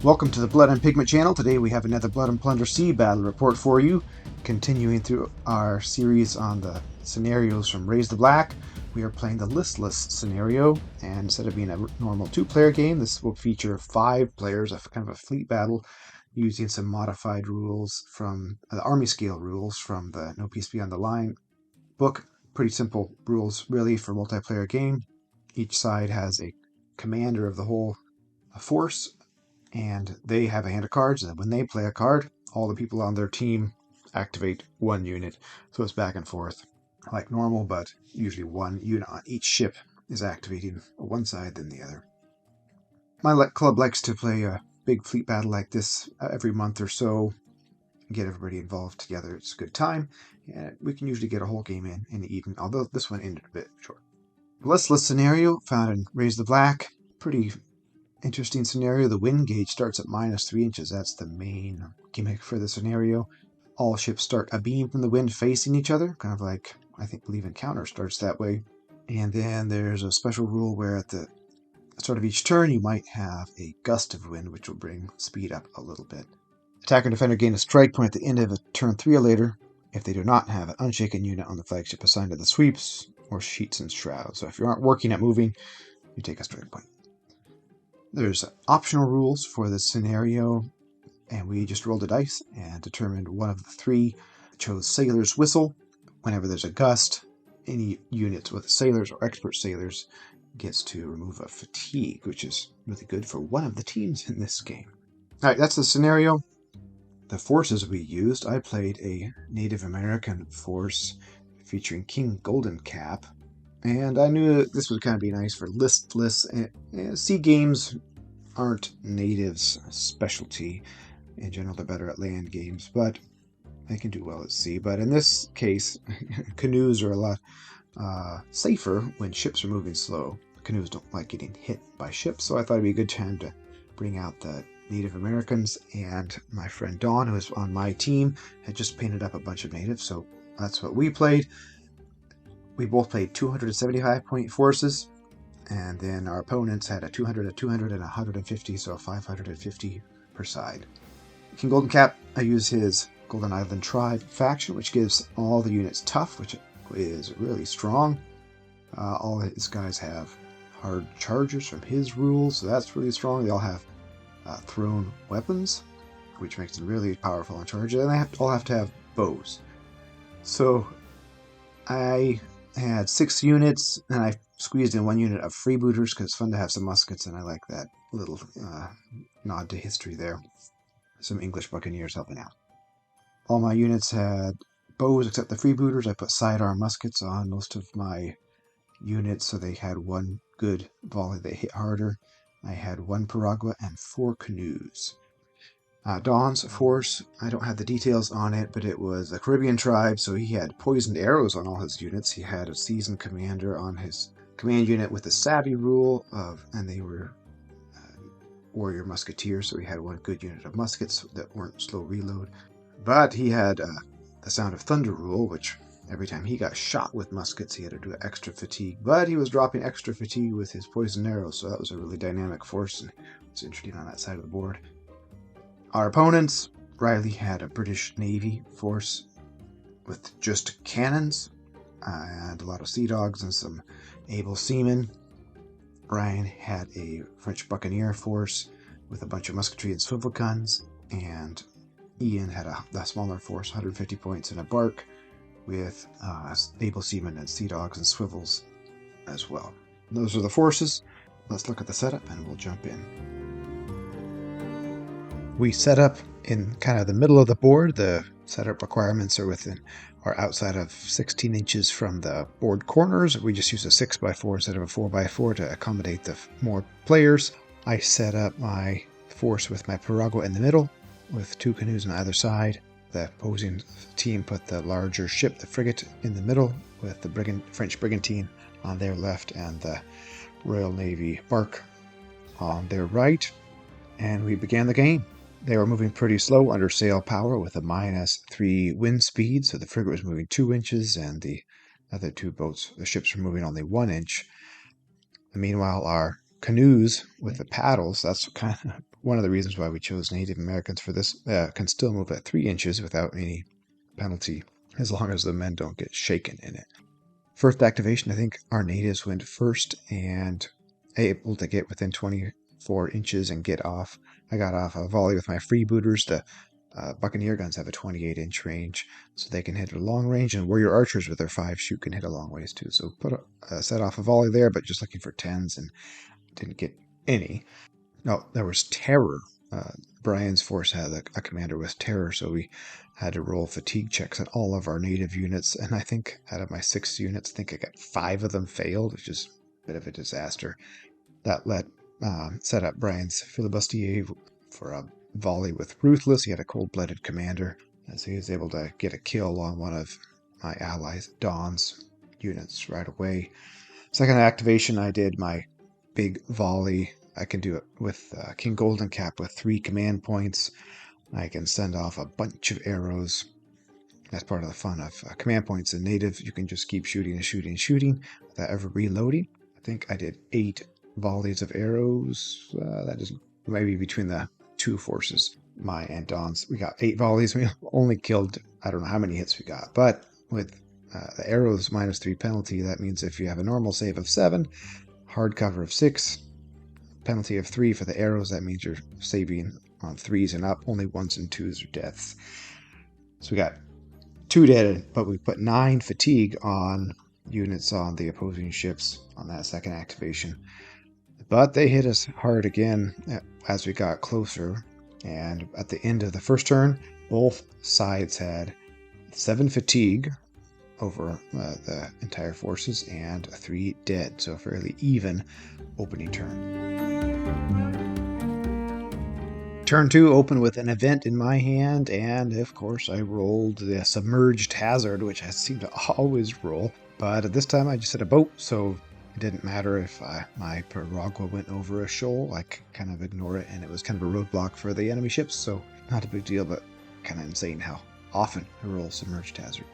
Welcome to the Blood and Pigment channel. Today we have another Blood and Plunder Sea battle report for you. Continuing through our series on the scenarios from Raise the Black, we are playing the Listless scenario, and instead of being a normal two-player game, this will feature 5 players, kind of a fleet battle, using some modified rules from the army scale rules from the No Peace Beyond the Line book. Pretty simple rules, really, for a multiplayer game. Each side has a commander of the whole force, and they have a hand of cards, and when they play a card, all the people on their team activate one unit. So it's back and forth like normal, but usually one unit on each ship is activating one side than the other. My club likes to play a big fleet battle like this every month or so, get everybody involved together. It's a good time, and we can usually get a whole game in the evening, although this one ended a bit short. Listless scenario found in Raise the Black. Pretty interesting scenario. The wind gauge starts at -3 inches. That's the main gimmick for the scenario. All ships start abeam from the wind facing each other, kind of like, I believe Encounter starts that way. And then there's a special rule where at the start of each turn you might have a gust of wind, which will bring speed up a little bit. Attacker and defender gain a strike point at the end of a turn 3 or later if they do not have an unshaken unit on the flagship assigned to the sweeps or sheets and shrouds. So if you aren't working at moving, you take a strike point. There's optional rules for this scenario, and we just rolled a dice and determined one of the 3 chose Sailor's Whistle. Whenever there's a gust, any units with sailors or expert sailors gets to remove a fatigue, which is really good for one of the teams in this game. Alright, that's the scenario. The forces we used, I played a Native American force featuring King Golden Cap, and I knew this would kind of be nice for Listless. Sea games aren't natives' specialty. In general, they're better at land games, but they can do well at sea. But in this case, canoes are a lot safer when ships are moving slow. Canoes don't like getting hit by ships, so I thought it'd be a good time to bring out the Native Americans. And my friend Dawn, who is on my team, had just painted up a bunch of natives, so that's what we played. We both played 275-point forces, and then our opponents had a 200, a 200, and a 150, so 550 per side. King Golden Cap, I use his Golden Island Tribe faction, which gives all the units tough, which is really strong. All his guys have hard chargers from his rules, so that's really strong. They all have thrown weapons, which makes them really powerful on charges, and they all have to have bows. So I had 6 units, and I squeezed in 1 unit of freebooters because it's fun to have some muskets, and I like that little nod to history there. Some English Buccaneers helping out. All my units had bows except the freebooters. I put sidearm muskets on most of my units, so they had 1 good volley that hit harder. I had 1 piragua and 4 canoes. Dawn's force, I don't have the details on it, but it was a Caribbean tribe, so he had poisoned arrows on all his units. He had a seasoned commander on his command unit with the savvy rule and they were Warrior Musketeers, so he had 1 good unit of muskets that weren't slow reload. But he had the Sound of Thunder rule, which every time he got shot with muskets, he had to do extra fatigue. But he was dropping extra fatigue with his poison arrows, so that was a really dynamic force, and it was interesting on that side of the board. Our opponents, Riley had a British Navy force with just cannons and a lot of sea dogs and some able seamen. Ryan had a French Buccaneer force with a bunch of musketry and swivel guns, and Ian had a smaller force, 150 points, and a bark with able seamen and sea dogs and swivels as well. Those are the forces. Let's look at the setup and we'll jump in. We set up in kind of the middle of the board. The setup requirements are outside of 16 inches from the board corners. We just use a 6x4 instead of a 4x4 to accommodate the more players. I set up my force with my piragua in the middle, with 2 canoes on either side. The opposing team put the larger ship, the frigate, in the middle, with the French brigantine on their left and the Royal Navy bark on their right. And we began the game. They were moving pretty slow under sail power with a -3 wind speed, so the frigate was moving 2 inches, and the other 2 boats, the ships, were moving only 1 inch. Meanwhile, our canoes with the paddles. That's kind of one of the reasons why we chose Native Americans for this. Can still move at 3 inches without any penalty, as long as the men don't get shaken in it. First activation, I think our natives went first and able to get within 24 inches and get off. I got off a volley with my freebooters. The Buccaneer guns have a 28-inch range, so they can hit a long range, and Warrior Archers with their 5-shoot can hit a long ways too. So set off a volley there, but just looking for 10s and didn't get any. No, there was Terror. Brian's force had a commander with Terror, so we had to roll fatigue checks on all of our native units, and I think out of my 6 units, I think I got 5 of them failed, which is a bit of a disaster. That set up Brian's filibustier for a volley with Ruthless. He had a cold-blooded commander, so he was able to get a kill along one of my allies, Dawn's units, right away. Second activation, I did my big volley. I can do it with King Golden Cap with 3 command points. I can send off a bunch of arrows. That's part of the fun of command points in native. You can just keep shooting and shooting and shooting without ever reloading. I think I did 8 volleys of arrows. That is maybe between the 2 forces, my and Dawn's. We got 8 volleys. We only killed, I don't know how many hits we got, but with the arrows minus 3 penalty, that means if you have a normal save of 7, hard cover of 6, penalty of 3 for the arrows, that means you're saving on 3s and up. Only 1s and 2s are deaths. So we got 2 dead, but we put 9 fatigue on units on the opposing ships on that second activation. But they hit us hard again as we got closer, and at the end of the first turn, both sides had 7 fatigue over the entire forces and 3 dead, so a fairly even opening turn. Turn 2 opened with an event in my hand, and of course I rolled the Submerged Hazard, which I seem to always roll, but at this time I just had a boat, so it didn't matter if my Piragua went over a shoal. I could kind of ignore it, and it was kind of a roadblock for the enemy ships, so not a big deal, but kind of insane how often I roll Submerged Hazard.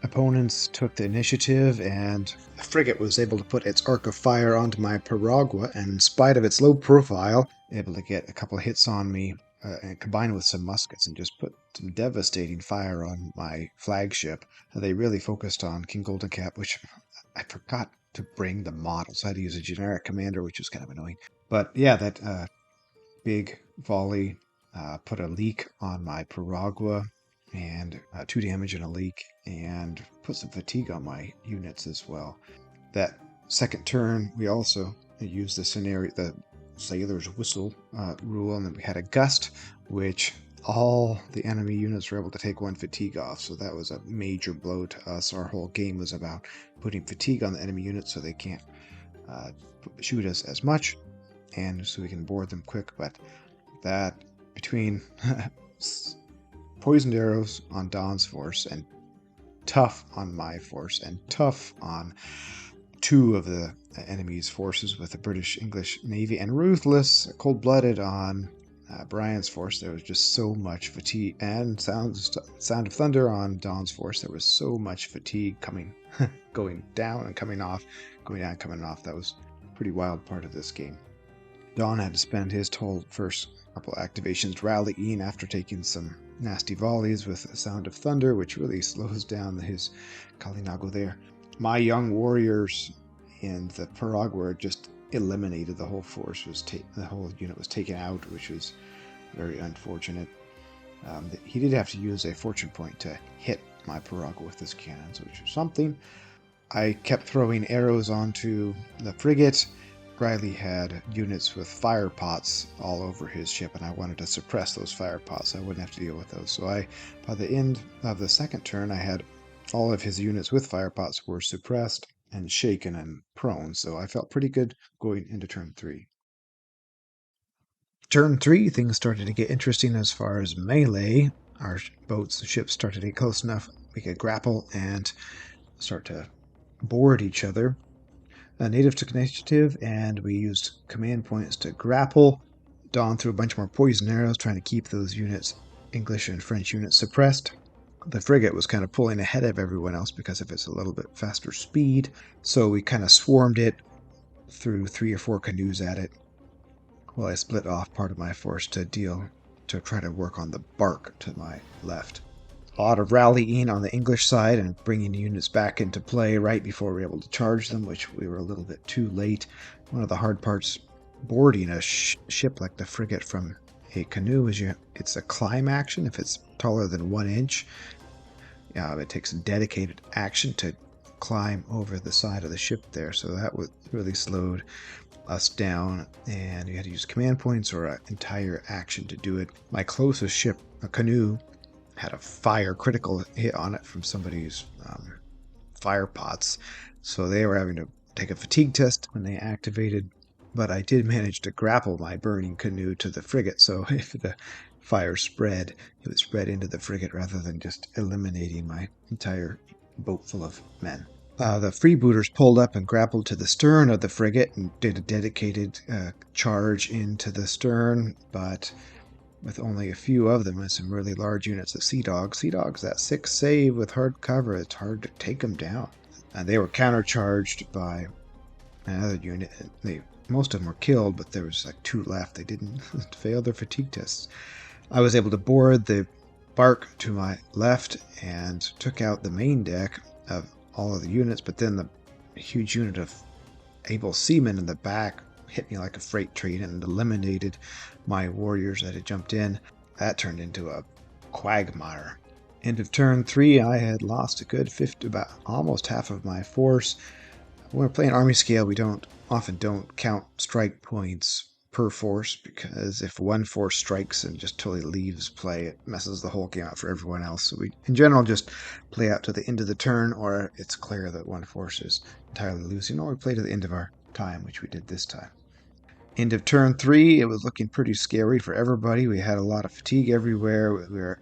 Opponents took the initiative, and the frigate was able to put its arc of fire onto my Piragua, and in spite of its low profile, able to get a couple of hits on me, and combined with some muskets, and just put some devastating fire on my flagship. They really focused on King Golden Cap, which I forgot to bring the model, so I had to use a generic commander, which was kind of annoying. But yeah, that big volley put a leak on my Piragua, and 2 damage and a leak, and put some fatigue on my units as well. That second turn, we also used the sailor's whistle rule, and then we had a gust, which all the enemy units were able to take 1 fatigue off, so that was a major blow to us. Our whole game was about putting fatigue on the enemy units so they can't shoot us as much, and so we can board them quick. But that, between poisoned arrows on Dawn's force, and tough on my force, and tough on 2 of the enemy's forces with the British English Navy, and ruthless, cold-blooded on Brian's force, there was just so much fatigue, and Sound of Thunder on Dawn's force, there was so much fatigue going down and coming off, going down and coming off. That was a pretty wild part of this game. Dawn had to spend his first couple activations rallying after taking some nasty volleys with the Sound of Thunder, which really slows down his Kalinago there. My young warriors in the Piragua just eliminated the whole force. The whole unit was taken out, which was very unfortunate. He did have to use a fortune point to hit my Piragua with his cannons, which was something. I kept throwing arrows onto the frigate. Riley had units with fire pots all over his ship, and I wanted to suppress those fire pots so I wouldn't have to deal with those. So by the end of the second turn, I had all of his units with fire pots were suppressed and shaken and prone, so I felt pretty good going into turn 3. Turn 3, things started to get interesting as far as melee. Our ships started to get close enough we could grapple and start to board each other. Native took initiative, and we used command points to grapple. Dawn threw a bunch more poison arrows, trying to keep those units, English and French units, suppressed. The frigate was kind of pulling ahead of everyone else because of its a little bit faster speed, so we kind of swarmed it, threw 3 or 4 canoes at it. Well, I split off part of my force to try to work on the bark to my left. A lot of rallying on the English side and bringing units back into play right before we were able to charge them, which we were a little bit too late. One of the hard parts boarding a ship like the frigate from a canoe is it's a climb action. If it's taller than 1 inch, it takes a dedicated action to climb over the side of the ship there. So that really slowed us down, and you had to use command points or an entire action to do it. My closest ship, a canoe, had a fire critical hit on it from somebody's fire pots, so they were having to take a fatigue test when they activated, but I did manage to grapple my burning canoe to the frigate, so if the fire spread, it would spread into the frigate rather than just eliminating my entire boat full of men. The freebooters pulled up and grappled to the stern of the frigate and did a dedicated charge into the stern, but with only a few of them and some really large units of Sea Dogs. Sea Dogs, that 6 save with hard cover, it's hard to take them down. And they were countercharged by another unit. Most of them were killed, but there was like 2 left. They didn't fail their fatigue tests. I was able to board the bark to my left and took out the main deck of all of the units, but then the huge unit of able seamen in the back hit me like a freight train and eliminated my warriors that had jumped in. That turned into a quagmire. End of turn 3, I had lost a good about almost half of my force. When we're playing army scale, we often don't count strike points per force, because if one force strikes and just totally leaves play, it messes the whole game out for everyone else. So we, in general, just play out to the end of the turn, or it's clear that one force is entirely losing, or we play to the end of our time, which we did this time. End of turn 3, it was looking pretty scary for everybody. We had a lot of fatigue everywhere. We were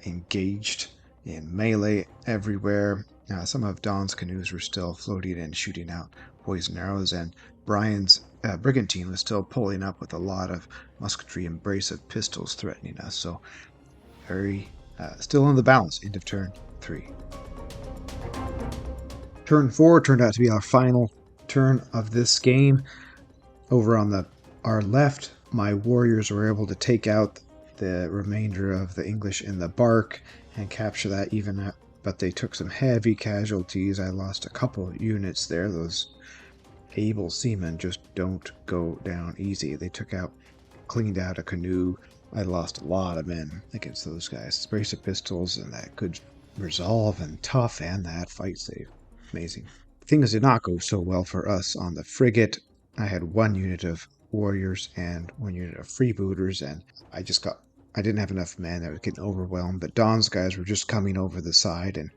engaged in melee everywhere. Some of Don's canoes were still floating and shooting out poison arrows, and Brian's brigantine was still pulling up with a lot of musketry and brace of pistols threatening us. So very still in the balance. End of turn 3. Turn 4 turned out to be our final turn of this game. Over on our left, my warriors were able to take out the remainder of the English in the bark and capture that even, but they took some heavy casualties. I lost a couple units there. Those able seamen just don't go down easy. They cleaned out a canoe. I lost a lot of men against those guys. Brace of pistols and that good resolve and tough, and that fight save. Amazing. Things did not go so well for us on the frigate. I had 1 unit of warriors and 1 unit of freebooters, and I didn't have enough men. I was getting overwhelmed, but Don's guys were just coming over the side and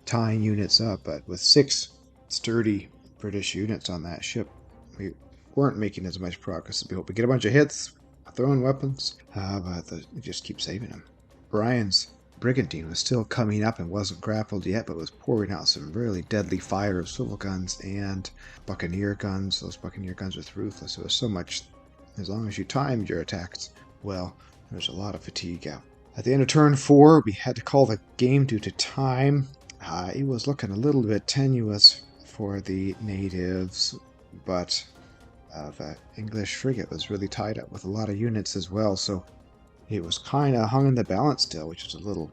tying units up. But with 6 sturdy British units on that ship, we weren't making as much progress as we hoped. We get a bunch of hits, throwing weapons, but we just keep saving them. Brian's brigantine was still coming up and wasn't grappled yet, but was pouring out some really deadly fire of swivel guns and Buccaneer guns. Those Buccaneer guns with ruthless. It was so much, as long as you timed your attacks well, there's a lot of fatigue out. At the end of turn 4, we had to call the game due to time. It was looking a little bit tenuous for the natives, but the English frigate was really tied up with a lot of units as well, so it was kind of hung in the balance still, which is a little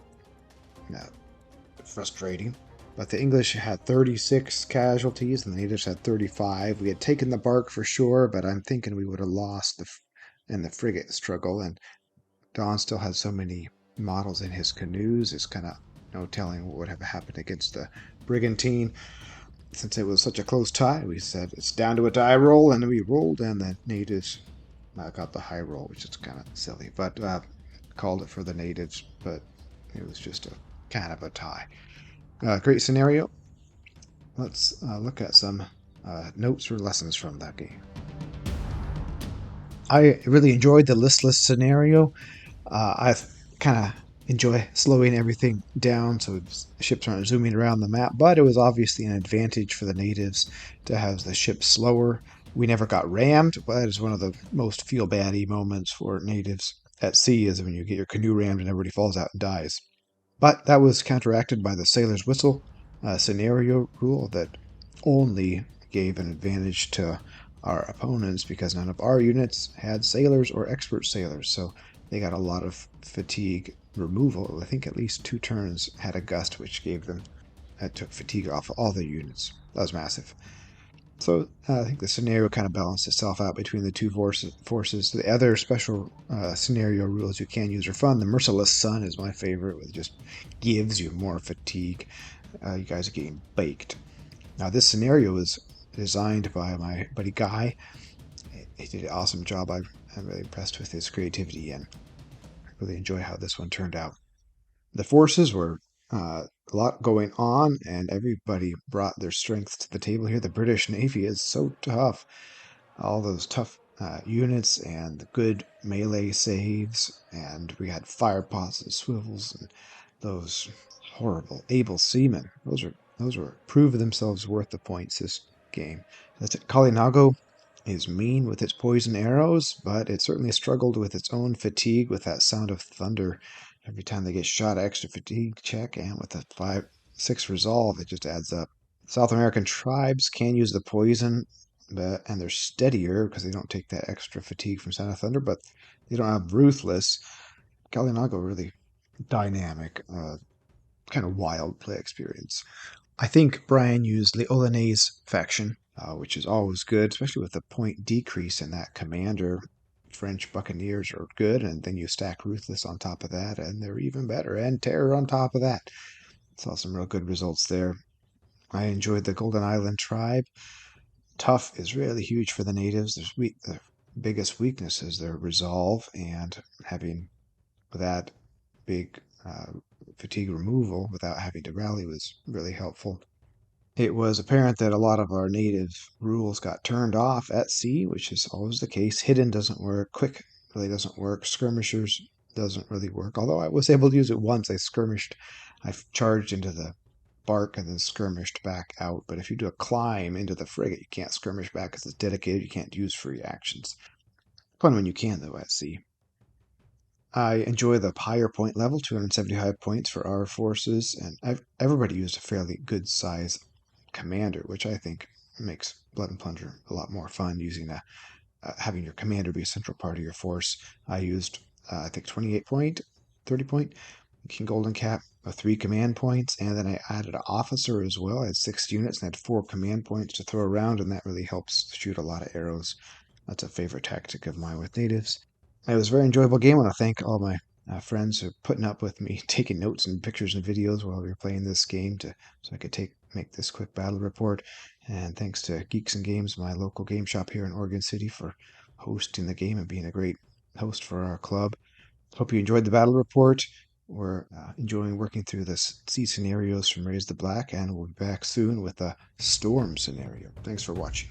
frustrating. But the English had 36 casualties, and the natives had 35. We had taken the bark for sure, but I'm thinking we would have lost in the frigate struggle, and Don still had so many models in his canoes, it's kind of no telling what would have happened against the brigantine. Since it was such a close tie, we said it's down to a die roll, and we rolled, and the natives got the high roll, which is kind of silly, but called it for the natives, but it was just a kind of a tie. Great scenario. Let's look at some notes or lessons from that game. I really enjoyed the Listless scenario. I kind of enjoy slowing everything down so ships aren't zooming around the map, but it was obviously an advantage for the natives to have the ships slower. We never got rammed, but that is one of the most feel-baddy moments for natives at sea, is when you get your canoe rammed and everybody falls out and dies. But that was counteracted by the sailor's whistle scenario rule that only gave an advantage to our opponents because none of our units had sailors or expert sailors, so they got a lot of fatigue removal. I think at least 2 turns had a gust, which gave them that took fatigue off all their units. That was massive. So I think the scenario kind of balanced itself out between the two forces. The other special scenario rules you can use are fun. The Merciless Sun is my favorite, which just gives you more fatigue. You guys are getting baked. Now, this scenario was designed by my buddy Guy. He did an awesome job. I'm really impressed with his creativity and really enjoy how this one turned out. The forces were a lot going on, and everybody brought their strengths to the table here. The British Navy is so tough. All those tough units and the good melee saves, and we had fire pots and swivels and those horrible able seamen. Those were proved themselves worth the points this game. That's it. Kalinago is mean with its poison arrows, but it certainly struggled with its own fatigue with that sound of thunder. Every time they get shot, extra fatigue check, and with a 5-6 resolve, it just adds up. South American tribes can use the poison, and they're steadier because they don't take that extra fatigue from Sound of Thunder, but they don't have Ruthless. Kalinago really dynamic, kind of wild play experience. I think Brian used Leoline's faction, which is always good, especially with the point decrease in that commander. French Buccaneers are good, and then you stack Ruthless on top of that, and they're even better, and Terror on top of that. Saw some real good results there. I enjoyed the Golden Island tribe. Tough is really huge for the natives. The biggest weakness is their resolve, and having that big fatigue removal without having to rally was really helpful. It was apparent that a lot of our native rules got turned off at sea, which is always the case. Hidden doesn't work. Quick really doesn't work. Skirmishers doesn't really work. Although I was able to use it once. I charged into the bark and then skirmished back out. But if you do a climb into the frigate, you can't skirmish back because it's dedicated. You can't use free actions. Fun when you can, though, at sea. I enjoy the higher point level, 275 points for our forces, and everybody used a fairly good size commander, which I think makes Blood and Plunder a lot more fun using having your commander be a central part of your force. I used, I think, 28 point, 30 point, King Golden Cap, 3 command points, and then I added an officer as well. I had 6 units and I had 4 command points to throw around, and that really helps shoot a lot of arrows. That's a favorite tactic of mine with natives. It was a very enjoyable game. I want to thank all my friends who are putting up with me taking notes and pictures and videos while we were playing this game so I could make this quick battle report. And thanks to Geeks and Games, my local game shop here in Oregon City, for hosting the game and being a great host for our club. Hope you enjoyed the battle report. We're enjoying working through the sea scenarios from Raise the Black, and we'll be back soon with a storm scenario. Thanks for watching.